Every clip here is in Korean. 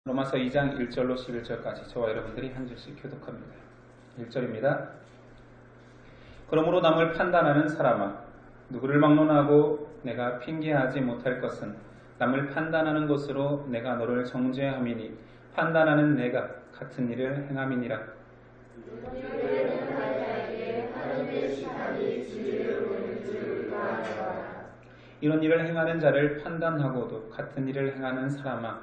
로마서 2장 1절로 11절까지 저와 여러분들이 한 줄씩 교독합니다. 1절입니다. 그러므로 남을 판단하는 사람아, 누구를 막론하고 내가 핑계하지 못할 것은 남을 판단하는 것으로 내가 너를 정죄함이니 판단하는 내가 같은 일을 행함이니라. 이런 일을 행하는 자를 판단하고도 같은 일을 행하는 사람아,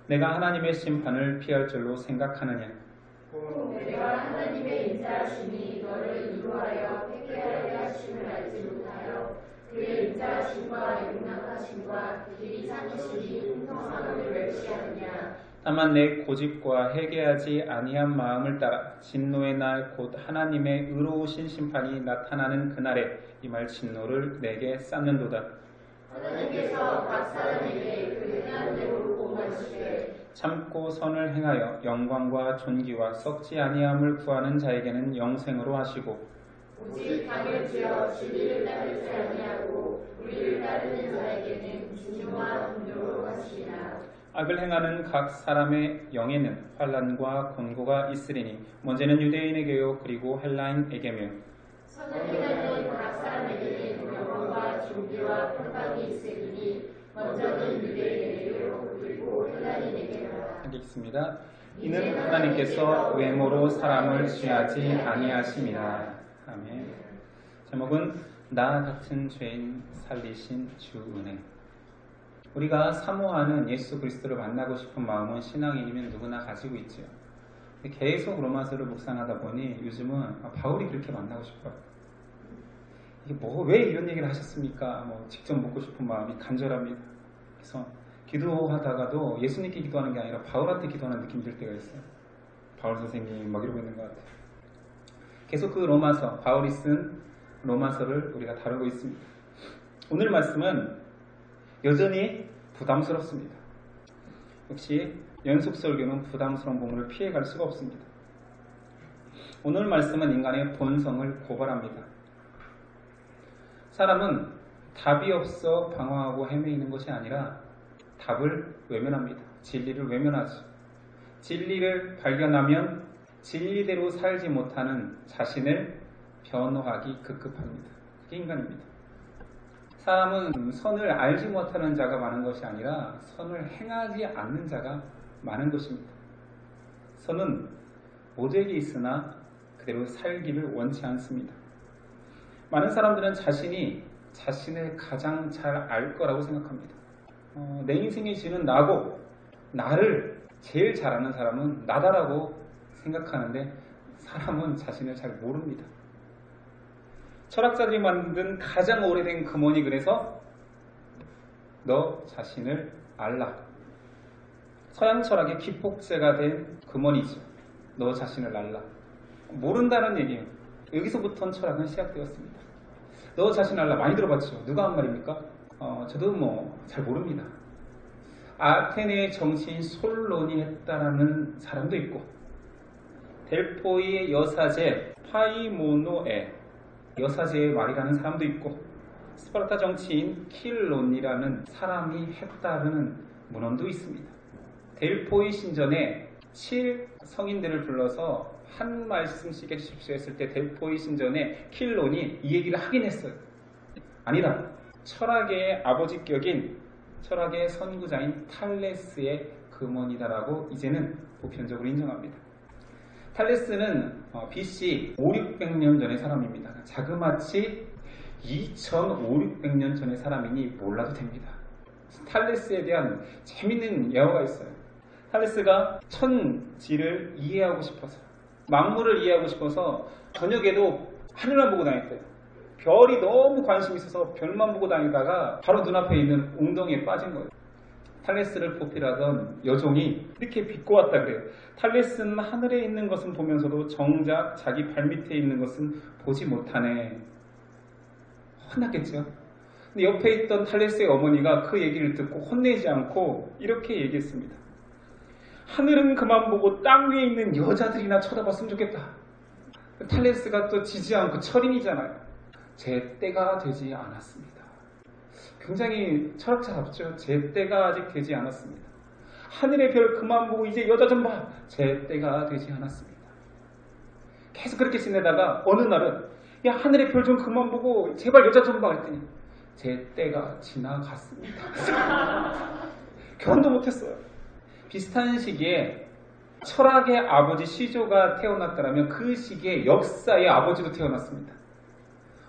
내가 하나님의 심판을 피할 줄로 생각하느냐? 내가 하나님의 인자하심이 너를 인도하여 회개하게 하심을 알지 못하여 그의 인자하심과 용납하심과 길이 참으심이 형통함을 멸시하느냐? 다만 내 고집과 회개하지 아니한 마음을 따라 진노의 날 곧 하나님의 의로우신 심판이 나타나는 그날에 이 말 진노를 내게 쌓는도다. 하나님께서 각 사람에게 그 행한 대로 공하시되 참고 선을 행하여 영광과 존귀와 썩지 아니함을 구하는 자에게는 영생으로 하시고 오직 당연지어 진리를 따르지 아니하고 우리를 따르는 자에게는 진노와 분노로 하시리라. 악을 행하는 각 사람의 영에는 환난과 곤고가 있으리니 먼저는 유대인에게요 그리고 헬라인에게며 선을 행하는 각 사람에게는 영광과 존귀와 평강이 있으리니 먼저는 유대인에게요 그리고 헬라인에게로라. 하겠습니다. 이는 하나님께서 외모로 사람을 취하지 아니하심이라. 아멘. 제목은 나 같은 죄인 살리신 주 은혜. 우리가 사모하는 예수 그리스도를 만나고 싶은 마음은 신앙인이면 누구나 가지고 있죠. 계속 로마서를 묵상하다 보니 요즘은 바울이 그렇게 만나고 싶어요. 이게 왜 이런 얘기를 하셨습니까? 직접 묻고 싶은 마음이 간절합니다. 그래서 기도하다가도 예수님께 기도하는 게 아니라 바울한테 기도하는 느낌이 들 때가 있어요. 바울 선생님 이러고 있는 것 같아요. 계속 그 로마서, 바울이 쓴 로마서를 우리가 다루고 있습니다. 오늘 말씀은 여전히 부담스럽습니다. 역시 연속설교는 부담스러운 부분을 피해갈 수가 없습니다. 오늘 말씀은 인간의 본성을 고발합니다. 사람은 답이 없어 방황하고 헤매이는 것이 아니라 답을 외면합니다. 진리를 외면하죠. 진리를 발견하면 진리대로 살지 못하는 자신을 변호하기 급급합니다. 그게 인간입니다. 사람은 선을 알지 못하는 자가 많은 것이 아니라 선을 행하지 않는 자가 많은 것입니다. 선은 모두에게 있으나 그대로 살기를 원치 않습니다. 많은 사람들은 자신이 자신을 가장 잘 알 거라고 생각합니다. 내 인생의 주는 나고 나를 제일 잘 아는 사람은 나다라고 생각하는데 사람은 자신을 잘 모릅니다. 철학자들이 만든 가장 오래된 금언이 그래서 너 자신을 알라. 서양 철학의 기폭제가 된 금언이죠. 너 자신을 알라. 모른다는 얘기예요. 여기서부터 철학은 시작되었습니다. 너 자신을 알라. 많이 들어봤죠? 누가 한 말입니까? 저도 잘 모릅니다. 아테네의 정치인 솔론이 했다라는 사람도 있고 델포이의 여사제 파이모노의 여사제의 말이라는 사람도 있고 스파르타 정치인 킬론이라는 사람이 했다는 문헌도 있습니다. 델포이 신전에 7성인들을 불러서 한 말씀씩 해주십시오 했을 때 델포이 신전에 킬론이 이 얘기를 하긴 했어요. 아니다. 철학의 아버지격인 철학의 선구자인 탈레스의 금언이다라고 이제는 보편적으로 인정합니다. 탈레스는 BC 5,600년 전의 사람입니다. 자그마치 2,500~600년 전의 사람이니 몰라도 됩니다. 탈레스에 대한 재밌는 예화가 있어요. 탈레스가 천지를 이해하고 싶어서 만물을 이해하고 싶어서 저녁에도 하늘만 보고 다녔대요. 별이 너무 관심이 있어서 별만 보고 다니다가 바로 눈앞에 있는 웅덩이에 빠진 거예요. 탈레스를 보필하던 여종이 이렇게 비꼬았다 그래요. 탈레스는 하늘에 있는 것은 보면서도 정작 자기 발밑에 있는 것은 보지 못하네. 혼났겠죠. 근데 옆에 있던 탈레스의 어머니가 그 얘기를 듣고 혼내지 않고 이렇게 얘기했습니다. 하늘은 그만 보고 땅 위에 있는 여자들이나 쳐다봤으면 좋겠다. 탈레스가 또 지지 않고 철인이잖아요. 제 때가 되지 않았습니다. 굉장히 철학자답죠. 제 때가 아직 되지 않았습니다. 하늘의 별 그만 보고 이제 여자 좀 봐. 제 때가 되지 않았습니다. 계속 그렇게 지내다가 어느 날은 야 하늘의 별 좀 그만 보고 제발 여자 좀 봐 했더니 제 때가 지나갔습니다. 결혼도 못했어요. 비슷한 시기에 철학의 아버지 시조가 태어났다면 그 시기에 역사의 아버지도 태어났습니다.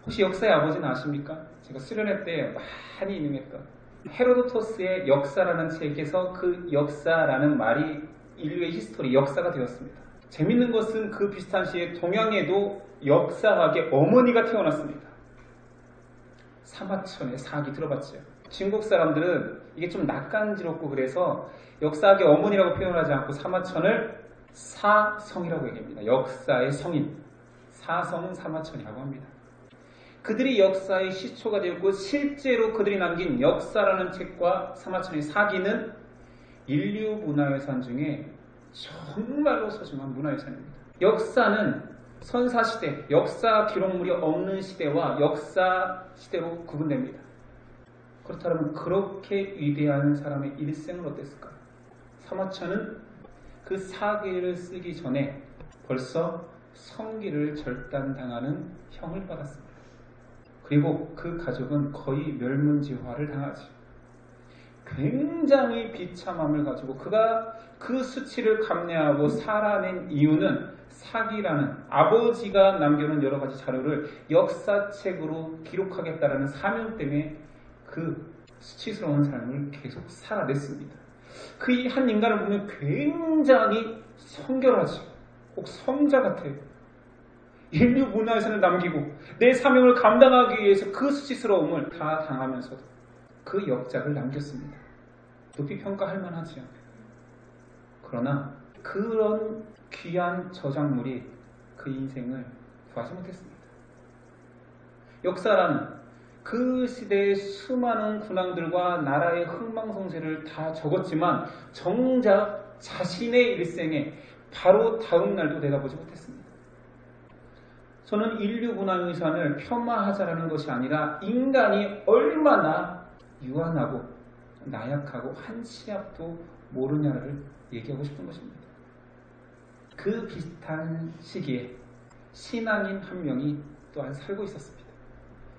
혹시 역사의 아버지는 아십니까? 제가 수련회 때 많이 인용했던 헤로도토스의 역사라는 책에서 그 역사라는 말이 인류의 히스토리, 역사가 되었습니다. 재밌는 것은 그 비슷한 시기에 동양에도 역사학의 어머니가 태어났습니다. 사마천의 사기 들어봤죠? 중국 사람들은 이게 좀 낯간지럽고 그래서 역사학의 어머니라고 표현하지 않고 사마천을 사성이라고 얘기합니다. 역사의 성인, 사성 사마천이라고 합니다. 그들이 역사의 시초가 되었고 실제로 그들이 남긴 역사라는 책과 사마천의 사기는 인류 문화유산 중에 정말로 소중한 문화유산입니다. 역사는 선사시대, 역사 기록물이 없는 시대와 역사 시대로 구분됩니다. 그렇다면 그렇게 위대한 사람의 일생은 어땠을까요? 사마천은 그 사기를 쓰기 전에 벌써 성기를 절단당하는 형을 받았습니다. 그리고 그 가족은 거의 멸문지화를 당하지. 굉장히 비참함을 가지고 그가 그 수치를 감내하고 살아낸 이유는 사기라는 아버지가 남겨놓은 여러 가지 자료를 역사책으로 기록하겠다라는 사명 때문에 그 수치스러운 삶을 계속 살아냈습니다. 그 한 인간을 보면 굉장히 성결하지, 꼭 성자 같아요. 인류 문화유산을 남기고 내 사명을 감당하기 위해서 그 수치스러움을 다 당하면서도 그 역작을 남겼습니다. 높이 평가할 만하지요. 그러나 그런 귀한 저작물이 그 인생을 구하지 못했습니다. 역사라는 그 시대의 수많은 군왕들과 나라의 흥망성쇠를 다 적었지만 정작 자신의 일생에 바로 다음 날도 내다보지 못했습니다. 저는 인류 문화유산을 폄하하자라는 것이 아니라 인간이 얼마나 유한하고 나약하고 한 치 앞도 모르냐를 얘기하고 싶은 것입니다. 그 비슷한 시기에 신앙인 한 명이 또한 살고 있었습니다.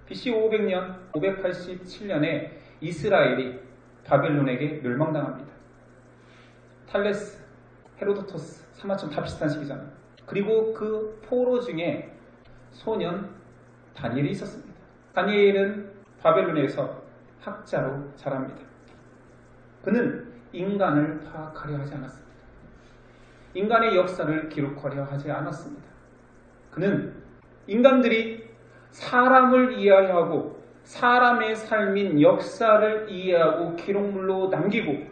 BC 500년, 587년에 이스라엘이 바벨론에게 멸망당합니다. 탈레스, 헤로도토스, 사마천 다 비슷한 시기잖아요. 그리고 그 포로 중에 소년 다니엘이 있었습니다. 다니엘은 바벨론에서 학자로 자랍니다. 그는 인간을 파악하려 하지 않았습니다. 인간의 역사를 기록하려 하지 않았습니다. 그는 인간들이 사람을 이해하고 사람의 삶인 역사를 이해하고 기록물로 남기고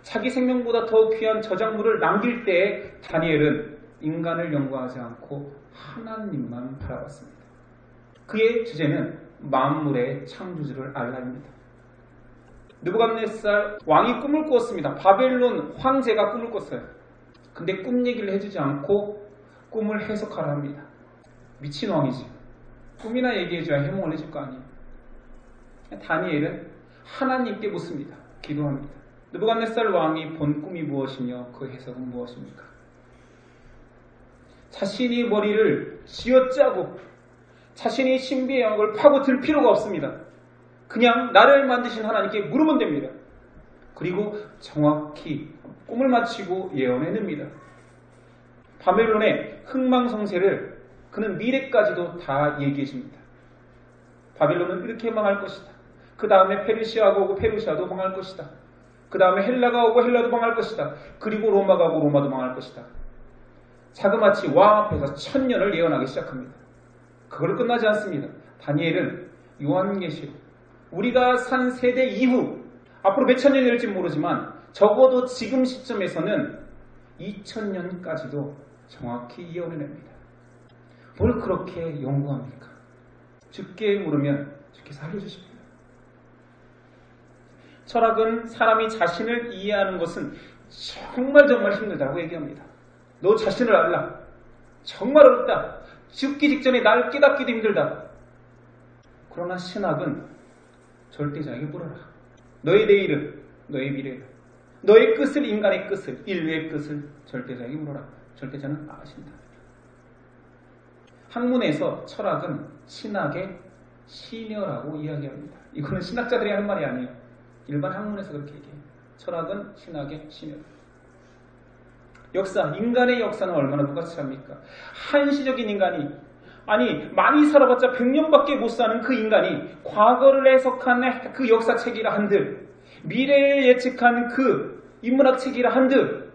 자기 생명보다 더 귀한 저작물을 남길 때에 다니엘은 인간을 연구하지 않고 하나님만 바라봤습니다. 그의 주제는 만물의 창조주를 알라입니다. 느부갓네살 왕이 꿈을 꾸었습니다. 바벨론 황제가 꿈을 꿨어요. 근데 꿈 얘기를 해주지 않고 꿈을 해석하라 합니다. 미친 왕이지. 꿈이나 얘기해줘야 해몽을 해줄 거 아니에요. 다니엘은 하나님께 묻습니다. 기도합니다. 느부갓네살 왕이 본 꿈이 무엇이며 그 해석은 무엇입니까? 자신이 머리를 쥐어짜고 자신이 신비의 영역을 파고들 필요가 없습니다. 그냥 나를 만드신 하나님께 물으면 됩니다. 그리고 정확히 꿈을 마치고 예언해냅니다. 바벨론의 흥망성쇠를 그는 미래까지도 다 얘기해줍니다. 바벨론은 이렇게 망할 것이다. 그 다음에 페르시아가 오고 페르시아도 망할 것이다. 그 다음에 헬라가 오고 헬라도 망할 것이다. 그리고 로마가 오고 로마도 망할 것이다. 자그마치 왕 앞에서 1000년을 예언하기 시작합니다. 그걸로 끝나지 않습니다. 다니엘은 요한계시록, 우리가 산 세대 이후 앞으로 몇천 년이 될지 모르지만 적어도 지금 시점에서는 2000년까지도 정확히 예언해냅니다. 뭘 그렇게 연구합니까? 죽게 물으면 주께서 알려주십니다. 철학은 사람이 자신을 이해하는 것은 정말 힘들다고 얘기합니다. 너 자신을 알라. 정말 어렵다. 죽기 직전에 날 깨닫기도 힘들다. 그러나 신학은 절대자에게 물어라. 너의 내일은, 너의 미래는, 너의 끝을, 인간의 끝을, 인류의 끝을 절대자에게 물어라. 절대자는 아신다. 학문에서 철학은 신학의 시녀라고 이야기합니다. 이거는 신학자들이 하는 말이 아니에요. 일반 학문에서 그렇게 얘기해요. 철학은 신학의 시녀. 역사, 인간의 역사는 얼마나 무가치합니까? 한시적인 인간이, 아니 많이 살아봤자 100년밖에 못 사는 그 인간이 과거를 해석한 그 역사책이라 한들, 미래를 예측한 그 인문학책이라 한들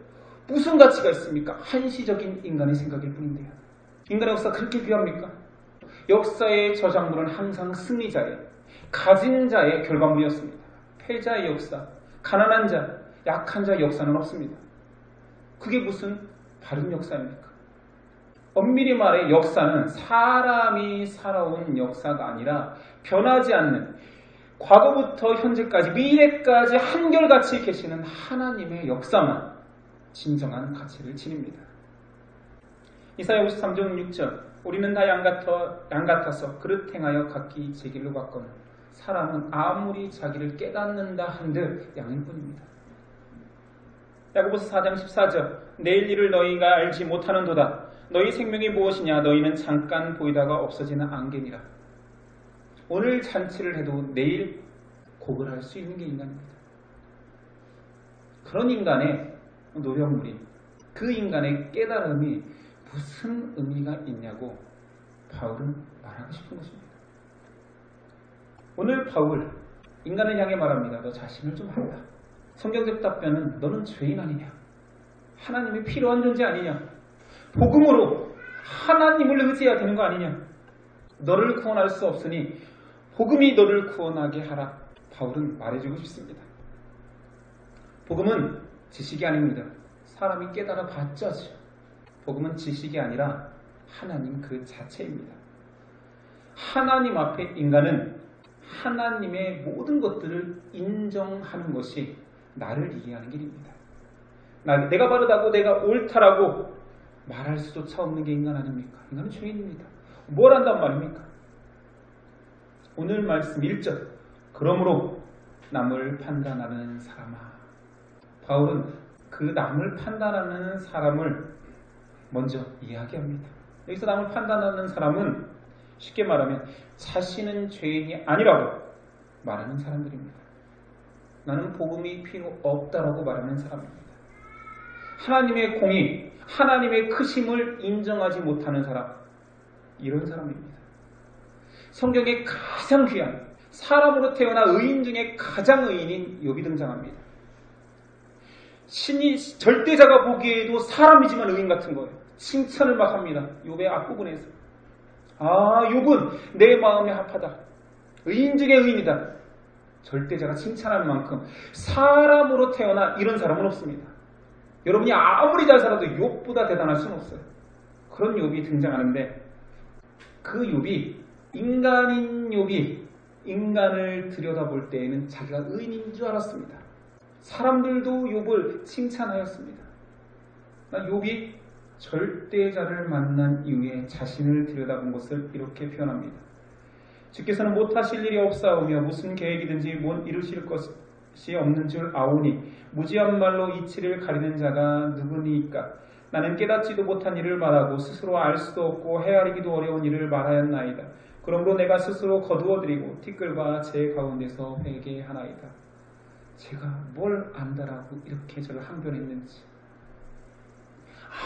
무슨 가치가 있습니까? 한시적인 인간의 생각일 뿐인데요. 인간의 역사 그렇게 귀합니까? 역사의 저작물은 항상 승리자의, 가진 자의 결과물이었습니다. 패자의 역사, 가난한 자, 약한 자의 역사는 없습니다. 그게 무슨 바른 역사입니까? 엄밀히 말해 역사는 사람이 살아온 역사가 아니라 변하지 않는, 과거부터 현재까지 미래까지 한결같이 계시는 하나님의 역사만 진정한 가치를 지닙니다. 이사야 53장 6절, 우리는 다 양 같아서 그릇 행하여 각기 제 길로 갔거늘 사람은 아무리 자기를 깨닫는다 한들 양일 뿐입니다. 야고보서 4장 14절, 내일 일을 너희가 알지 못하는도다. 너희 생명이 무엇이냐? 너희는 잠깐 보이다가 없어지는 안개니라. 오늘 잔치를 해도 내일 고글할 수 있는 게 인간입니다. 그런 인간의 노력물이, 그 인간의 깨달음이 무슨 의미가 있냐고 바울은 말하고 싶은 것입니다. 오늘 바울, 인간을 향해 말합니다. 너 자신을 좀 알라. 성경적 답변은 너는 죄인 아니냐? 하나님이 필요한 존재 아니냐? 복음으로 하나님을 의지해야 되는 거 아니냐? 너를 구원할 수 없으니 복음이 너를 구원하게 하라. 바울은 말해주고 싶습니다. 복음은 지식이 아닙니다. 사람이 깨달아 봤자죠. 복음은 지식이 아니라 하나님 그 자체입니다. 하나님 앞에 인간은 하나님의 모든 것들을 인정하는 것이 나를 이해하는 길입니다. 내가 바르다고, 내가 옳다라고 말할 수조차 없는 게 인간 아닙니까? 인간은 죄인입니다. 뭘 한단 말입니까? 오늘 말씀 1절, 그러므로 남을 판단하는 사람아. 바울은 그 남을 판단하는 사람을 먼저 이야기합니다. 여기서 남을 판단하는 사람은 쉽게 말하면 자신은 죄인이 아니라고 말하는 사람들입니다. 나는 복음이 필요 없다라고 말하는 사람입니다. 하나님의 공의, 하나님의 크심을 인정하지 못하는 사람, 이런 사람입니다. 성경에 가장 귀한, 사람으로 태어나 의인 중에 가장 의인인 욥이 등장합니다. 신이, 절대자가 보기에도 사람이지만 의인 같은 거예요. 칭찬을 막 합니다. 욥의 앞부분에서. 아, 욥은 내 마음에 합하다. 의인 중에 의인이다. 절대자가 칭찬할 만큼 사람으로 태어나 이런 사람은 없습니다. 여러분이 아무리 잘 살아도 욥보다 대단할 수는 없어요. 그런 욥이 등장하는데, 그 욥이, 인간인 욥이 인간을 들여다볼 때에는 자기가 의인인 줄 알았습니다. 사람들도 욥을 칭찬하였습니다. 욥이 절대자를 만난 이후에 자신을 들여다본 것을 이렇게 표현합니다. 주께서는 못하실 일이 없사오며 무슨 계획이든지 못 이루실 것이 없는 줄 아오니 무지한 말로 이치를 가리는 자가 누구니까? 나는 깨닫지도 못한 일을 말하고 스스로 알 수도 없고 헤아리기도 어려운 일을 말하였나이다. 그러므로 내가 스스로 거두어드리고 티끌과 제 가운데서 회개하나이다. 제가 뭘 안다라고 이렇게 저를 항변했는지.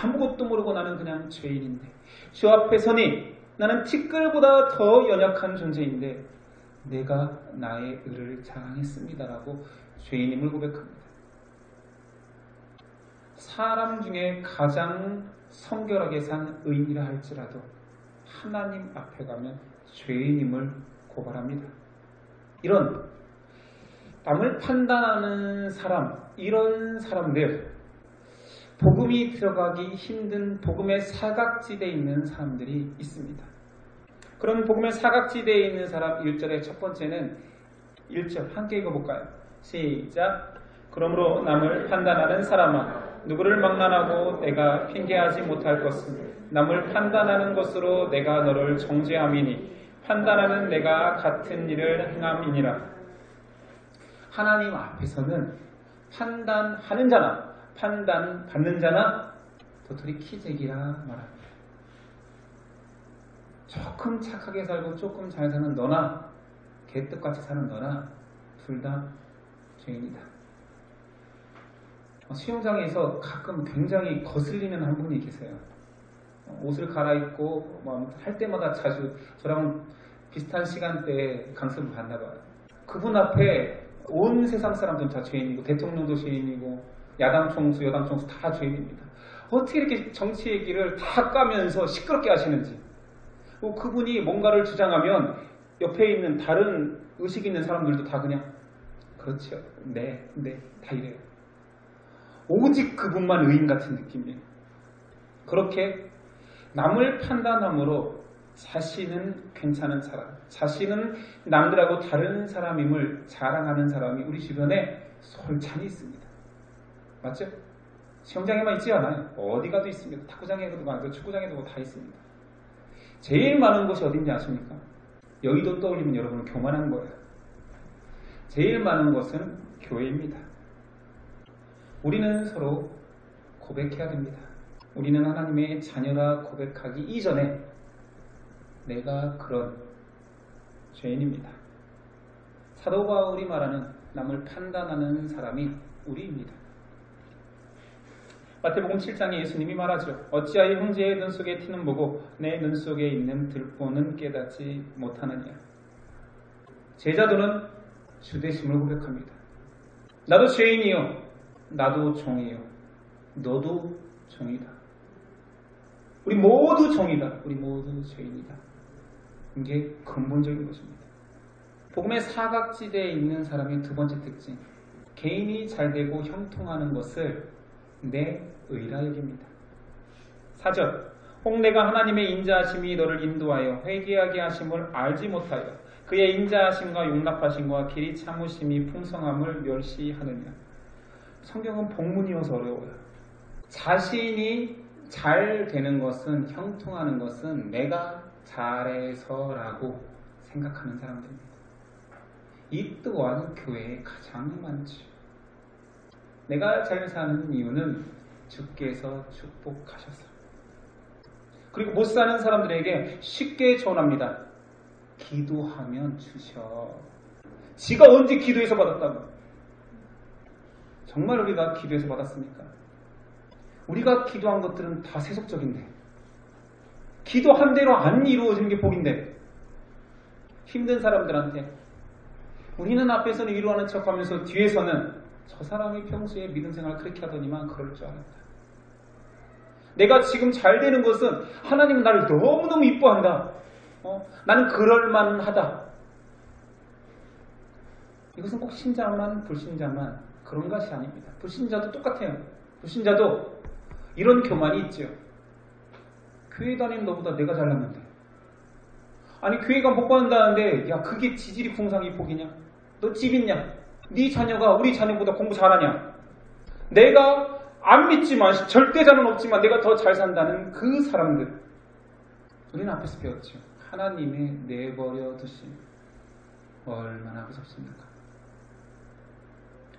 아무것도 모르고 나는 그냥 죄인인데, 주 앞에 서니 나는 티끌보다 더 연약한 존재인데 내가 나의 의를 자랑했습니다라고 죄인임을 고백합니다. 사람 중에 가장 성결하게 산 의인이라 할지라도 하나님 앞에 가면 죄인임을 고발합니다. 이런 남을 판단하는 사람, 이런 사람들, 복음이 들어가기 힘든 복음의 사각지대에 있는 사람들이 있습니다. 그럼 복음의 사각지대에 있는 사람 1절의 첫 번째는 1절 함께 읽어볼까요? 시작. 그러므로 남을 판단하는 사람아, 누구를 망난하고 내가 핑계하지 못할 것은 남을 판단하는 것으로 내가 너를 정죄함이니 판단하는 내가 같은 일을 행함이니라. 하나님 앞에서는 판단하는 자나 판단받는 자나 도토리 키재기라 말합니다. 조금 착하게 살고 조금 잘 사는 너나 개떡같이 사는 너나 둘 다 죄인이다. 수영장에서 가끔 굉장히 거슬리는 한 분이 계세요. 옷을 갈아입고 할 때마다 자주 저랑 비슷한 시간대에 강습을 받나 봐요. 그분 앞에 온 세상 사람들은 다 죄인이고 대통령도 죄인이고 야당 총수, 여당 총수 다 죄인입니다. 어떻게 이렇게 정치 얘기를 다 까면서 시끄럽게 하시는지. 그분이 뭔가를 주장하면 옆에 있는 다른 의식 있는 사람들도 다 그냥 그렇죠. 네, 다 이래요. 오직 그분만 의인 같은 느낌이에요. 그렇게 남을 판단함으로 자신은 괜찮은 사람, 자신은 남들하고 다른 사람임을 자랑하는 사람이 우리 주변에 솔찬히 있습니다. 맞죠? 수영장에만 있지 않아요. 어디 가도 있습니다. 탁구장에도 가도 축구장에도 다 있습니다. 제일 많은 곳이 어딘지 아십니까? 여의도 떠올리면 여러분은 교만한 거예요. 제일 많은 곳은 교회입니다. 우리는 서로 고백해야 됩니다. 우리는 하나님의 자녀라 고백하기 이전에 내가 그런 죄인입니다. 사도 바울이 말하는 남을 판단하는 사람이 우리입니다. 마태복음 7장에 예수님이 말하죠. 어찌하여 형제의 눈 속에 티는 보고 내 눈 속에 있는 들보는 깨닫지 못하느냐. 제자도는 주되심을 고백합니다. 나도 죄인이요, 나도 종이요, 너도 종이다. 우리 모두 종이다. 우리 모두 죄인이다. 이게 근본적인 것입니다. 복음의 사각지대에 있는 사람의 두 번째 특징, 개인이 잘되고 형통하는 것을 내 의라 여깁니다. 4절, 혹 내가 하나님의 인자하심이 너를 인도하여 회개하게 하심을 알지 못하여 그의 인자하심과 용납하심과 길이 참으심이 풍성함을 멸시하느냐. 성경은 복문이어서 어려워요. 자신이 잘 되는 것은, 형통하는 것은 내가 잘해서라고 생각하는 사람들입니다. 이 또한 교회에 가장 많죠. 내가 잘 사는 이유는 주께서 축복하셔서. 그리고 못 사는 사람들에게 쉽게 조언합니다. 기도하면 주셔. 지가 언제 기도해서 받았다고? 정말 우리가 기도해서 받았습니까? 우리가 기도한 것들은 다 세속적인데, 기도한 대로 안 이루어지는 게 복인데, 힘든 사람들한테 우리는 앞에서는 위로하는 척하면서 뒤에서는 저 사람이 평소에 믿음 생활 그렇게 하더니만 그럴 줄 알았다. 내가 지금 잘 되는 것은 하나님은 나를 너무너무 이뻐한다. 나는 그럴만하다. 이것은 꼭 신자만 불신자만 그런 것이 아닙니다. 불신자도 똑같아요. 불신자도 이런 교만이 있죠. 교회 다니는 너보다 내가 잘났는데, 아니 교회가 복 받는다는데 야 그게 지질이 풍상이 복이냐? 너 집 있냐? 네 자녀가 우리 자녀보다 공부 잘하냐? 내가 안 믿지만 절대자는 없지만 내가 더 잘 산다는 그 사람들, 우리는 앞에서 배웠죠. 하나님의 내버려 두심 얼마나 무섭습니까?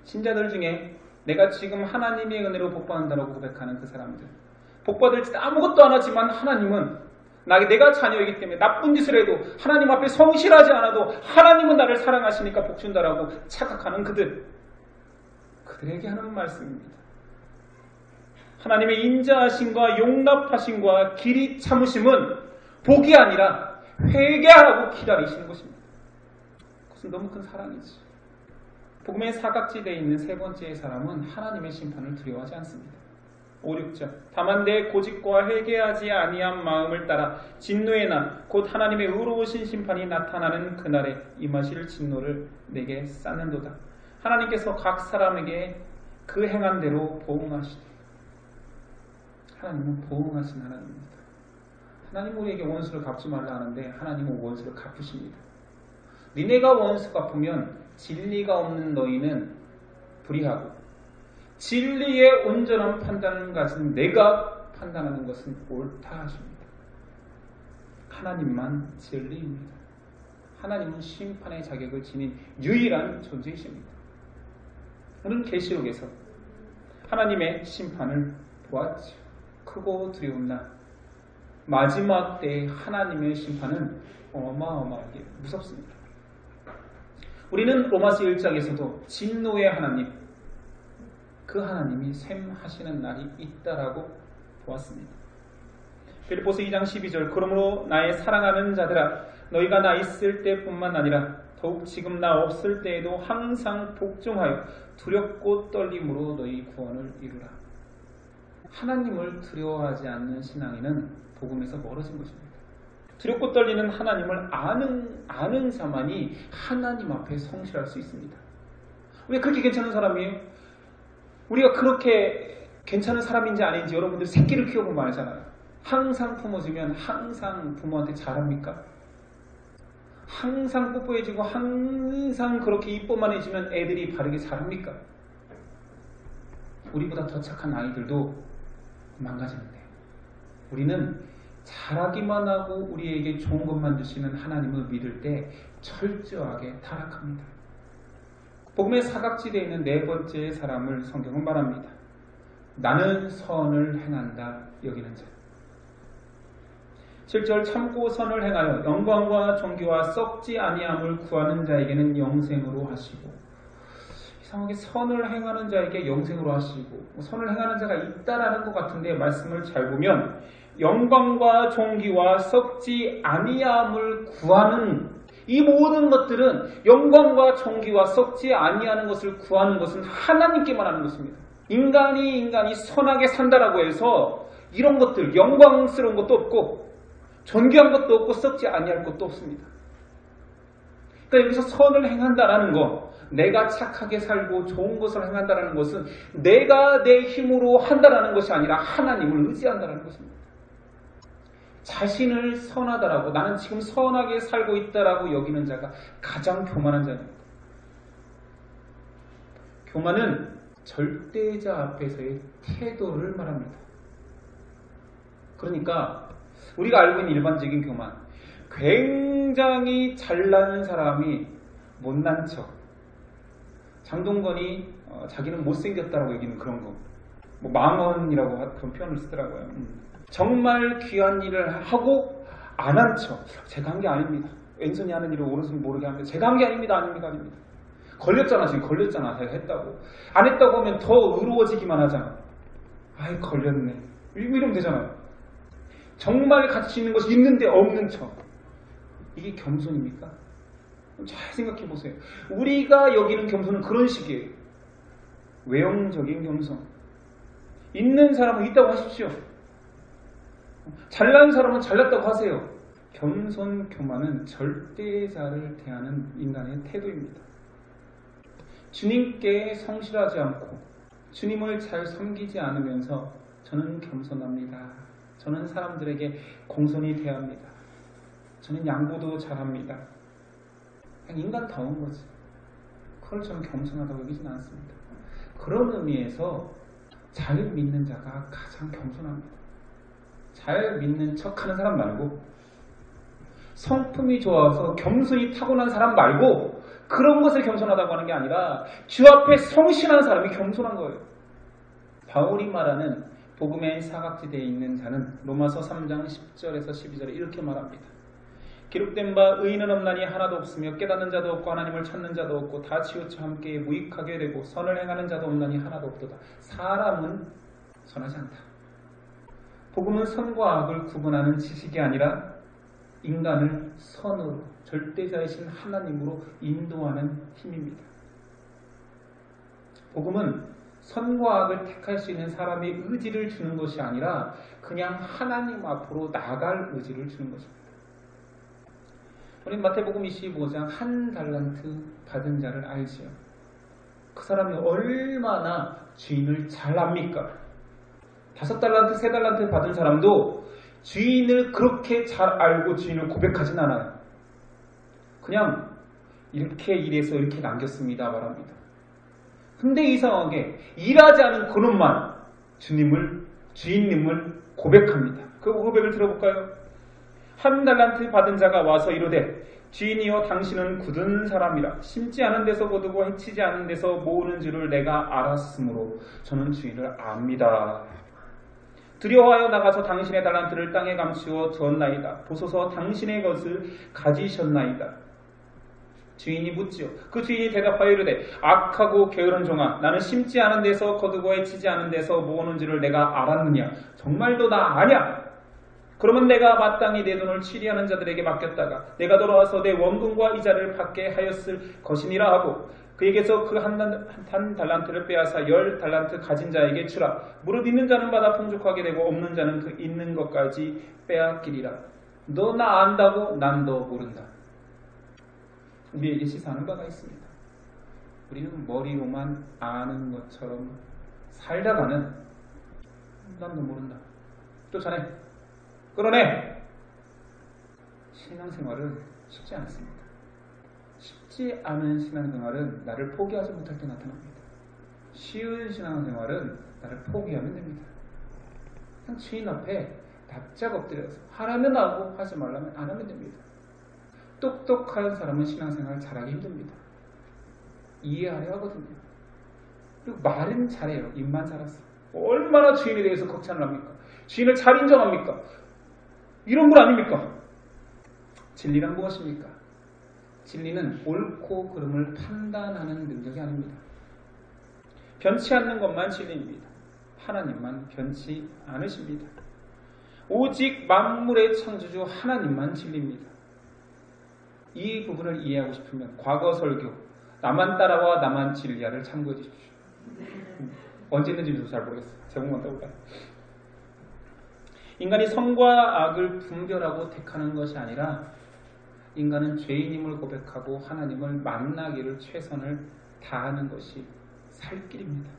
신자들 중에 내가 지금 하나님의 은혜로 복받는다고 고백하는 그 사람들, 복받을 짓 아무것도 안 하지만 하나님은 내가 자녀이기 때문에 나쁜 짓을 해도 하나님 앞에 성실하지 않아도 하나님은 나를 사랑하시니까 복준다라고 착각하는 그들에게 하는 말씀입니다. 하나님의 인자하심과 용납하심과 길이 참으심은 복이 아니라 회개하라고 기다리시는 것입니다. 그것은 너무 큰 사랑이지. 복음의 사각지대에 있는 세 번째의 사람은 하나님의 심판을 두려워하지 않습니다. 5, 6절, 다만 내 고집과 회개하지 아니한 마음을 따라 진노의 날 곧 하나님의 의로우신 심판이 나타나는 그날에 임하실 진노를 내게 쌓는도다. 하나님께서 각 사람에게 그 행한 대로 보응하시되. 하나님은 보응하신 하나님입니다. 하나님은 우리에게 원수를 갚지 말라 하는데 하나님은 원수를 갚으십니다. 니네가 원수 갚으면 진리가 없는 너희는 불의하고 진리의 온전한 판단을 가진 내가 판단하는 것은 옳다 하십니다. 하나님만 진리입니다. 하나님은 심판의 자격을 지닌 유일한 존재이십니다. 우리는 계시록에서 하나님의 심판을 보았죠. 크고 두려운 날, 마지막 때의 하나님의 심판은 어마어마하게 무섭습니다. 우리는 로마서 1장에서도 진노의 하나님, 그 하나님이 셈하시는 날이 있다라고 보았습니다. 빌립보서 2장 12절, 그러므로 나의 사랑하는 자들아, 너희가 나 있을 때뿐만 아니라 더욱 지금 나 없을 때에도 항상 복종하여 두렵고 떨림으로 너희 구원을 이루라. 하나님을 두려워하지 않는 신앙인은 복음에서 멀어진 것입니다. 두렵고 떨리는 하나님을 아는 자만이 하나님 앞에 성실할 수 있습니다. 왜 그렇게 괜찮은 사람이에요? 우리가 그렇게 괜찮은 사람인지 아닌지 여러분들 새끼를 키워보면 알잖아요. 항상 품어주면 항상 부모한테 잘합니까? 항상 뽀뽀해주고 항상 그렇게 이뻐만 해주면 애들이 바르게 잘합니까? 우리보다 더 착한 아이들도 망가지는데, 우리는 잘하기만 하고 우리에게 좋은 것만 주시는 하나님을 믿을 때 철저하게 타락합니다. 복음의 사각지대에 있는 네 번째 사람을 성경은 말합니다. 나는 선을 행한다 여기는 자. 7절, 참고 선을 행하여 영광과 존귀와 썩지 아니함을 구하는 자에게는 영생으로 하시고. 이상하게 선을 행하는 자에게 영생으로 하시고, 선을 행하는 자가 있다라는 것 같은데 말씀을 잘 보면 영광과 존귀와 썩지 아니함을 구하는, 이 모든 것들은 영광과 존귀와 썩지 아니하는 것을 구하는 것은 하나님께만 하는 것입니다. 인간이 선하게 산다라고 해서 이런 것들, 영광스러운 것도 없고 존귀한 것도 없고 썩지 아니할 것도 없습니다. 그러니까 여기서 선을 행한다라는 것, 내가 착하게 살고 좋은 것을 행한다라는 것은 내가 내 힘으로 한다라는 것이 아니라 하나님을 의지한다라는 것입니다. 자신을 선하다라고, 나는 지금 선하게 살고 있다라고 여기는 자가 가장 교만한 자입니다. 교만은 절대자 앞에서의 태도를 말합니다. 그러니까 우리가 알고 있는 일반적인 교만, 굉장히 잘난 사람이 못난 척, 장동건이 자기는 못생겼다라고 여기는 그런 거, 뭐 망언이라고 그런 표현을 쓰더라고요. 정말 귀한 일을 하고 안 한 척, 제가 한 게 아닙니다. 왼손이 하는 일을 오른손이 모르게 합니다. 제가 한 게 아닙니다. 아닙니다. 걸렸잖아. 지금 걸렸잖아. 제가 했다고. 안 했다고 하면 더 의로워지기만 하잖아. 아이 걸렸네. 이러면 되잖아요. 정말 가치 있는 것이 있는데 없는 척. 이게 겸손입니까? 잘 생각해 보세요. 우리가 여기는 겸손은 그런 식이에요. 외형적인 겸손. 있는 사람은 있다고 하십시오. 잘난 사람은 잘났다고 하세요. 겸손, 교만은 절대자를 대하는 인간의 태도입니다. 주님께 성실하지 않고 주님을 잘 섬기지 않으면서 저는 겸손합니다. 저는 사람들에게 공손히 대합니다. 저는 양보도 잘합니다. 그냥 인간다운 거지. 그걸 저는 겸손하다고 여기지는 않습니다. 그런 의미에서 잘 믿는 자가 가장 겸손합니다. 잘 믿는 척하는 사람 말고, 성품이 좋아서 겸손이 타고난 사람 말고, 그런 것을 겸손하다고 하는 게 아니라 주 앞에 성실한 사람이 겸손한 거예요. 바울이 말하는 복음의 사각지대에 있는 자는 로마서 3장 10절에서 12절에 이렇게 말합니다. 기록된 바 의인은 없나니 하나도 없으며 깨닫는 자도 없고 하나님을 찾는 자도 없고 다 치우쳐 함께 무익하게 되고 선을 행하는 자도 없나니 하나도 없도다. 사람은 선하지 않다. 복음은 선과 악을 구분하는 지식이 아니라 인간을 선으로, 절대자이신 하나님으로 인도하는 힘입니다. 복음은 선과 악을 택할 수 있는 사람의 의지를 주는 것이 아니라 그냥 하나님 앞으로 나갈 의지를 주는 것입니다. 우리 마태복음 25장 한 달란트 받은 자를 알지요. 그 사람이 얼마나 주인을 잘 압니까? 5달란트, 3달란트 받은 사람도 주인을 그렇게 잘 알고 주인을 고백하진 않아요. 그냥 이렇게 일해서 이렇게 남겼습니다 말합니다. 근데 이상하게 일하지 않은 그놈만 주인님을 고백합니다. 그 고백을 들어볼까요? 한 달란트 받은 자가 와서 이르되 주인이여 당신은 굳은 사람이라 심지 않은 데서 거두고 해치지 않은 데서 모으는 줄을 내가 알았으므로 저는 주인을 압니다. 두려워하여 나가서 당신의 달란트를 땅에 감추어 두었나이다. 보소서 당신의 것을 가지셨나이다. 주인이 묻지요. 그 주인이 대답하여 이르되 악하고 게으른 종아 나는 심지 않은 데서 거두고 해치지 않은 데서 모으는 줄을 내가 알았느냐. 정말도 나 아냐. 그러면 내가 마땅히 내 돈을 취리하는 자들에게 맡겼다가 내가 돌아와서 내 원금과 이자를 받게 하였을 것이니라 하고 그에게서 그 한 달란트를 빼앗아 10달란트 가진 자에게 주라. 무릇 있는 자는 받아 풍족하게 되고 없는 자는 그 있는 것까지 빼앗기리라. 너 나 안다고 난 너 모른다. 우리에게 시사하는 바가 있습니다. 우리는 머리로만 아는 것처럼 살다가는 난 너 모른다. 쫓아내. 끌어내. 신앙생활은 쉽지 않습니다. 쉽지 않은 신앙생활은 나를 포기하지 못할 때 나타납니다. 쉬운 신앙생활은 나를 포기하면 됩니다. 그냥 주인 앞에 납작 엎드려서 하라면 하고 하지 말라면 안 하면 됩니다. 똑똑한 사람은 신앙생활 잘하기 힘듭니다. 이해하려 하거든요. 그리고 말은 잘해요. 입만 살았어. 얼마나 주인에 대해서 걱정을 합니까? 주인을 잘 인정합니까? 이런 분 아닙니까? 진리란 무엇입니까? 진리는 옳고 그름을 판단하는 능력이 아닙니다. 변치 않는 것만 진리입니다. 하나님만 변치 않으십니다. 오직 만물의 창조주 하나님만 진리입니다. 이 부분을 이해하고 싶으면 과거 설교 나만 따라와 나만 진리야를 참고해 주십시오. 언제 있는지 저도 잘 모르겠어요. 제목만 떠올라요. 인간이 선과 악을 분별하고 택하는 것이 아니라 인간은 죄인임을 고백하고 하나님을 만나기를 최선을 다하는 것이 살 길입니다.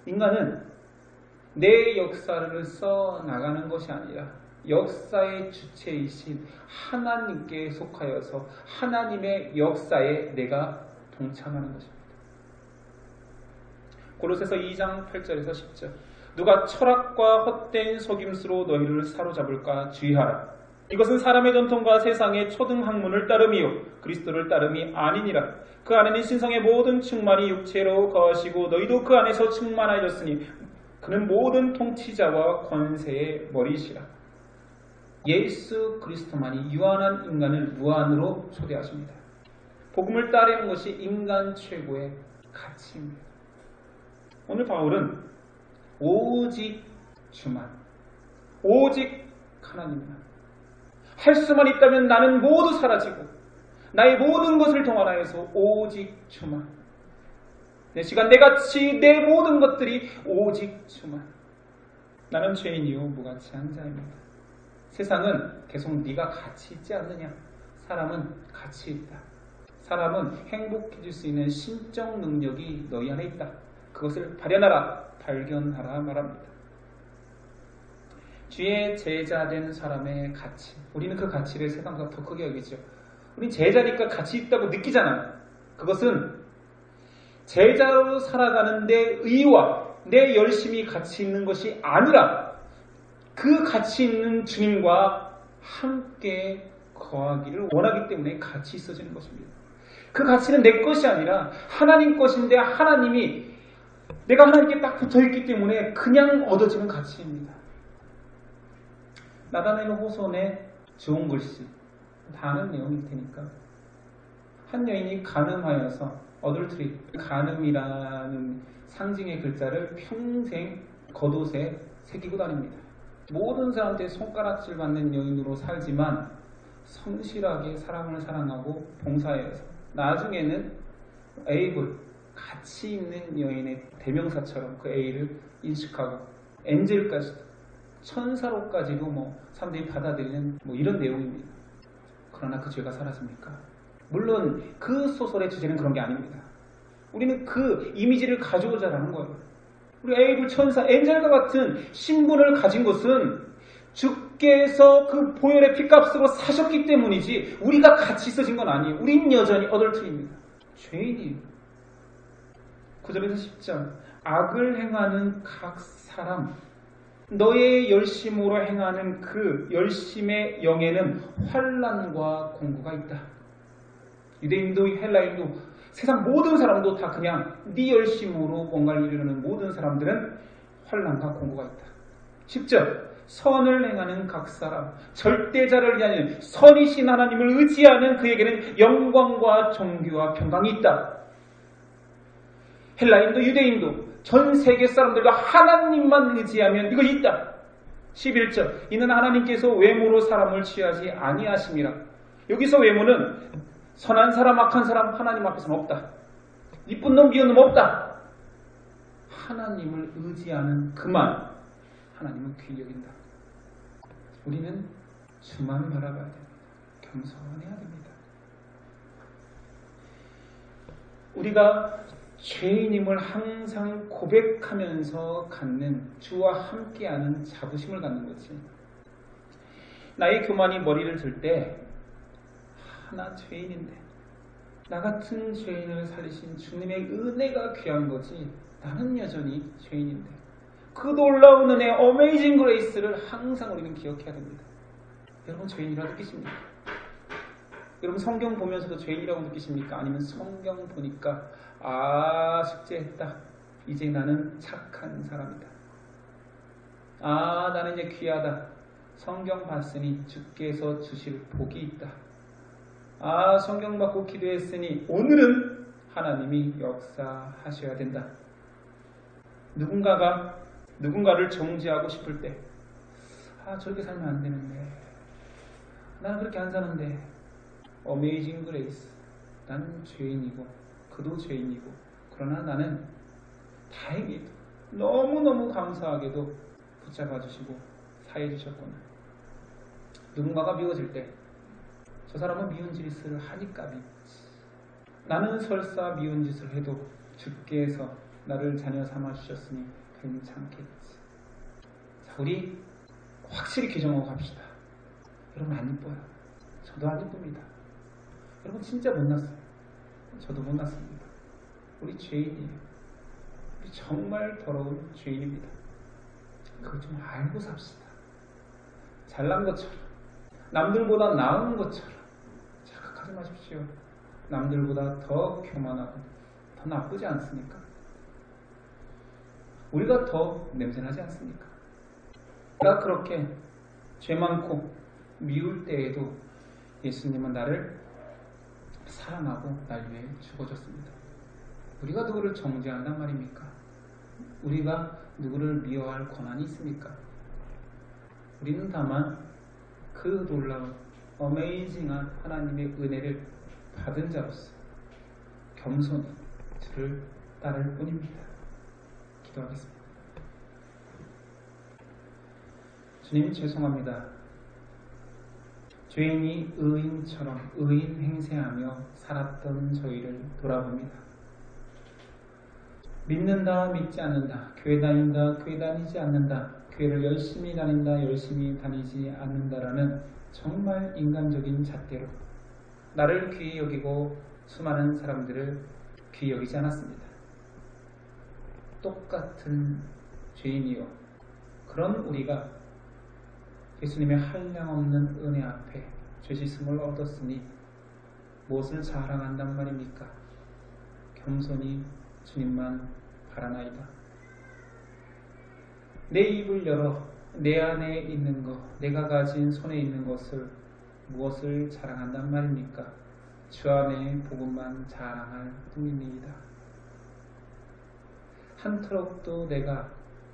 인간은 내 역사를 써나가는 것이 아니라 역사의 주체이신 하나님께 속하여서 하나님의 역사에 내가 동참하는 것입니다. 골로새서 2장 8절에서 10절 누가 철학과 헛된 속임수로 너희를 사로잡을까 주의하라. 이것은 사람의 전통과 세상의 초등 학문을 따름이요 그리스도를 따름이 아니니라. 그 안에는 신성의 모든 충만이 육체로 거하시고 너희도 그 안에서 충만하였으니 그는 모든 통치자와 권세의 머리시라. 예수 그리스도만이 유한한 인간을 무한으로 초대하십니다. 복음을 따르는 것이 인간 최고의 가치입니다. 오늘 바울은 오직 주만, 오직 하나님만 할 수만 있다면 나는 모두 사라지고 나의 모든 것을 동원하여서 오직 주만, 내 시간, 내 가치, 내 모든 것들이 오직 주만. 나는 죄인이요 무가치한 자입니다. 세상은 계속 네가 가치 있지 않느냐. 사람은 가치 있다. 사람은 행복해질 수 있는 신적 능력이 너희 안에 있다. 그것을 발견하라, 발견하라 말합니다. 주의 제자된 사람의 가치, 우리는 그 가치를 세상보다 더 크게 여기죠. 우린 제자니까 가치 있다고 느끼잖아요. 그것은 제자로 살아가는 내 의와 내 열심이 가치 있는 것이 아니라 그 가치 있는 주님과 함께 거하기를 원하기 때문에 가치 있어지는 것입니다. 그 가치는 내 것이 아니라 하나님 것인데 하나님이 내가 하나님께 딱 붙어있기 때문에 그냥 얻어지는 가치입니다. 나다나엘 호손의 좋은 글씨 다 아는 내용일 테니까 한 여인이 간음하여서 어덜트리, 간음이라는 상징의 글자를 평생 겉옷에 새기고 다닙니다. 모든 사람들의 손가락질 받는 여인으로 살지만 성실하게 사람을 사랑하고 봉사해서 나중에는 에이블, 가치 있는 여인의 대명사처럼 그 A를 인식하고 엔젤까지도 천사로까지도 사람들이 받아들이는 이런 내용입니다. 그러나 그 죄가 사라집니까? 물론 그 소설의 주제는 그런 게 아닙니다. 우리는 그 이미지를 가져오자 하는 거예요. 우리 에이블 천사, 엔젤과 같은 신분을 가진 것은 주께서 그 보혈의 피값으로 사셨기 때문이지 우리가 같이 있어진 건 아니에요. 우린 여전히 어덜트리입니다. 죄인이에요. 9절에서 10절 악을 행하는 각 사람 너의 열심으로 행하는 그 열심의 영에는 환난과 공고가 있다. 유대인도 헬라인도 세상 모든 사람도 다 그냥 네 열심으로 뭔가를 이루는 모든 사람들은 환난과 공고가 있다. 10절 선을 행하는 각 사람 절대자를 위하여 선이신 하나님을 의지하는 그에게는 영광과 존귀와 평강이 있다. 헬라인도 유대인도 전 세계 사람들과 하나님만 의지하면 이거 있다. 11절 이는 하나님께서 외모로 사람을 취하지 아니하심이라. 여기서 외모는 선한 사람 악한 사람 하나님 앞에서는 없다. 이쁜 놈 미운 놈 없다. 하나님을 의지하는 그만 하나님은 귀히 여긴다. 우리는 주만 바라봐야 됩니다. 겸손해야 됩니다. 우리가 죄인임을 항상 고백하면서 갖는 주와 함께하는 자부심을 갖는 거지. 나의 교만이 머리를 들 때 나 죄인인데 나 같은 죄인을 살리신 주님의 은혜가 귀한 거지 나는 여전히 죄인인데 그 놀라운 은혜 어메이징 그레이스를 항상 우리는 기억해야 됩니다. 여러분 죄인이라고 느끼십니까? 여러분 성경 보면서도 죄인이라고 느끼십니까? 아니면 성경 보니까 숙제했다. 이제 나는 착한 사람이다. 나는 이제 귀하다. 성경 봤으니 주께서 주실 복이 있다. 성경 받고 기도했으니 오늘은 하나님이 역사하셔야 된다. 누군가가 누군가를 정죄하고 싶을 때 저렇게 살면 안 되는데 나는 그렇게 안 사는데 어메이징 그레이스 나는 죄인이고 그도 죄인이고 그러나 나는 다행히도 너무너무 감사하게도 붙잡아 주시고 사해 주셨구나. 누군가가 미워질 때 저 사람은 미운 짓을 하니까 미웠지. 나는 설사 미운 짓을 해도 주께서 나를 자녀 삼아 주셨으니 괜찮겠지. 자, 우리 확실히 규정하고 갑시다. 여러분 안 이뻐요. 저도 안 이쁩니다. 여러분 진짜 못났어요. 저도 못났습니다. 우리 죄인이에요. 우리 정말 더러운 죄인입니다. 그걸 좀 알고 삽시다. 잘난 것처럼 남들보다 나은 것처럼 착각하지 마십시오. 남들보다 더 교만하고 더 나쁘지 않습니까? 우리가 더 냄새나지 않습니까? 내가 그렇게 죄 많고 미울 때에도 예수님은 나를 사랑하고 날 위해 죽어줬습니다. 우리가 누구를 정죄한단 말입니까? 우리가 누구를 미워할 권한이 있습니까? 우리는 다만 그 놀라운 어메이징한 하나님의 은혜를 받은 자로서 겸손히 주를 따를 뿐입니다. 기도하겠습니다. 주님 죄송합니다. 죄인이 의인처럼 의인 행세하며 살았던 저희를 돌아봅니다. 믿는다 믿지 않는다, 교회 다닌다 교회 다니지 않는다, 교회를 열심히 다닌다 열심히 다니지 않는다라는 정말 인간적인 잣대로 나를 귀히 여기고 수많은 사람들을 귀히 여기지 않았습니다. 똑같은 죄인이요 그런 우리가 예수님의 한량없는 은혜 앞에 죄짓음을 얻었으니 무엇을 자랑한단 말입니까? 겸손히 주님만 바라나이다. 내 입을 열어 내 안에 있는 것, 내가 가진 손에 있는 것을 무엇을 자랑한단 말입니까? 주 안에 복음만 자랑할 뿐입니다. 한터럭도 내가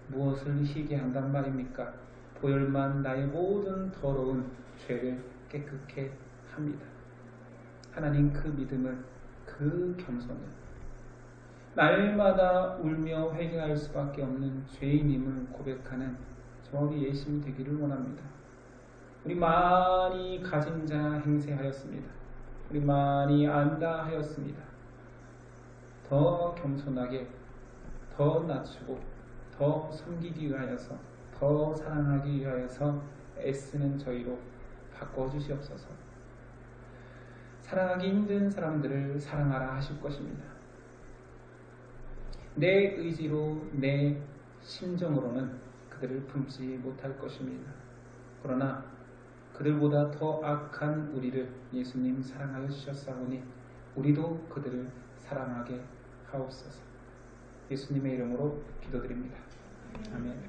무엇을 희게 한단 말입니까? 보혈만 나의 모든 더러운 죄를 깨끗게 합니다. 하나님 그 믿음을, 그 겸손을 날마다 울며 회개할 수밖에 없는 죄인임을 고백하는 저희 예심이 되기를 원합니다. 우리 많이 가진 자 행세하였습니다. 우리 많이 안다 하였습니다. 더 겸손하게, 더 낮추고, 더 섬기기 위하여서, 더 사랑하기 위하여서 애쓰는 저희로 바꿔주시옵소서. 사랑하기 힘든 사람들을 사랑하라 하실 것입니다. 내 의지로, 내 심정으로는 그들을 품지 못할 것입니다. 그러나 그들보다 더 악한 우리를 예수님 사랑하여 주셨사오니 우리도 그들을 사랑하게 하옵소서. 예수님의 이름으로 기도드립니다. 아멘.